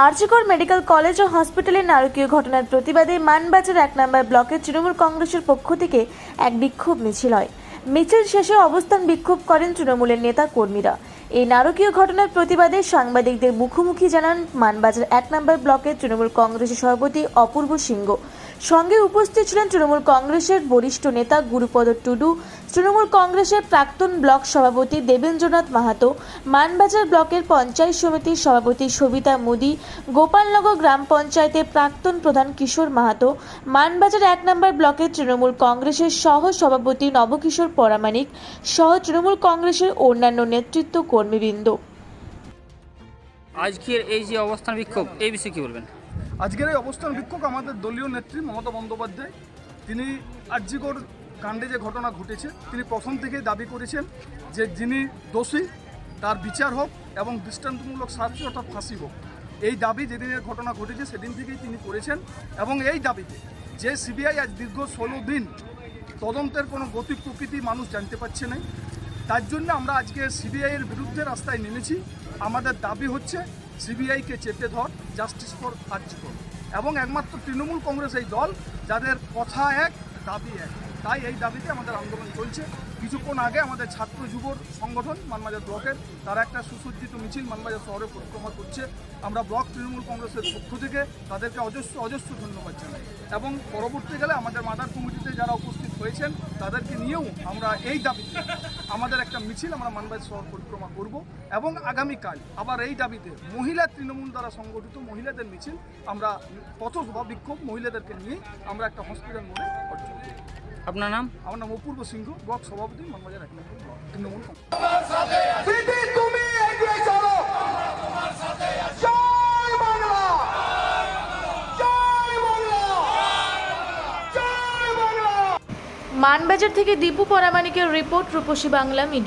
RG Kar medical college ও হসপিটালে নারকীয় ঘটনার প্রতিবাদে মানবাজার 1 নম্বর ব্লকের তৃণমূল কংগ্রেসের পক্ষ থেকে এক বিক্ষোভ মিছিল হয়। মিছিল শেষে অবস্থান বিক্ষোভ করেন তৃণমূলের নেতা কর্মীরা। এই নারকীয় ঘটনার প্রতিবাদে সাংবাদিকদের মুখোমুখি জানান মানবাজার 1 নম্বর ব্লকের তৃণমূল কংগ্রেসের সভাপতি অপূর্ব সিংহ। সঙ্গে উপস্থিত ছিলেন তৃণমূল কংগ্রেসের বরিষ্ঠ নেতা গুরুপদ টুডু, তৃণমূল কংগ্রেসের প্রাক্তন ব্লক সভাপতি দেবেন্দ্রনাথ মাহাতো, মানবাজার ব্লকের পঞ্চায়েত সমিতির সভাপতি সবিতা মোদি, গোপালনগর গ্রাম পঞ্চায়েতের প্রাক্তন প্রধান কিশোর মাহাতো, মানবাজার 1 নম্বর ব্লকের তৃণমূল কংগ্রেসের সহ সভাপতি নবকিশোর পরামানিক সহ তৃণমূল কংগ্রেসের অন্যান্য নেতৃত্ব কর্মীবৃন্দ। আজকের এই যে অবস্থান বিক্ষোভ, এই বিষয়ে কি বলবেন? আজকের এই অবস্থান বিক্ষোভ আমাদের দলীয় নেত্রী মমতা বন্দ্যোপাধ্যায়, তিনি আরজিকর কাণ্ডে যে ঘটনা ঘটেছে, তিনি প্রথম থেকেই দাবি করেছেন যে যিনি দোষী তার বিচার হোক এবং দৃষ্টান্তমূলক শাস্তি অর্থাৎ ফাঁসি হোক। এই দাবি যেদিনের ঘটনা ঘটেছে সেদিন থেকেই তিনি করেছেন এবং এই দাবিতে যে সিবিআই আজ দীর্ঘ 16 দিন তদন্তের কোনো গতি প্রকৃতি মানুষ জানতে পারছে না, তার জন্য আমরা আজকে সিবিআইয়ের বিরুদ্ধে রাস্তায় নেমেছি। আমাদের দাবি হচ্ছে সিবিআইকে চেপে ধর, জাস্টিস ফর আরজিকর। এবং একমাত্র তৃণমূল কংগ্রেস এই দল যাদের কথা এক, দাবি এক, তাই এই দাবিতে আমাদের আন্দোলন চলছে। কিছুক্ষণ আগে আমাদের ছাত্র যুবর সংগঠন মানবাজার ব্লকের তারা একটা সুসজ্জিত মিছিল মানবাজার শহরে পরিক্রমা করছে। আমরা ব্লক তৃণমূল কংগ্রেসের পক্ষ থেকে তাদেরকে অজস্র ধন্যবাদ জানাই এবং পরবর্তীকালে আমাদের মাদার কমিটিতে যারা উপস্থিত হয়েছেন তাদেরকে নিয়েও আমরা এই দাবিতে আমাদের একটা মিছিল আমরা মানবাজার শহর পরিক্রমা করব এবং আগামীকাল আবার এই দাবিতে মহিলা তৃণমূল দ্বারা সংগঠিত মহিলাদের মিছিল আমরা পথসভা বিক্ষোভ মহিলাদেরকে নিয়ে আমরা একটা হসপিটাল মোড়ে অর্জন করব। আপনার নাম? আমার নাম অপূর্ব সিংহ, ব্লক সভাপতি মানবাজার 1 নম্বর ব্লক তৃণমূল কংগ্রেস। মানবাজার থেকে দীপু পরামানিকের রিপোর্ট, রূপসী বাংলা মিডিয়া।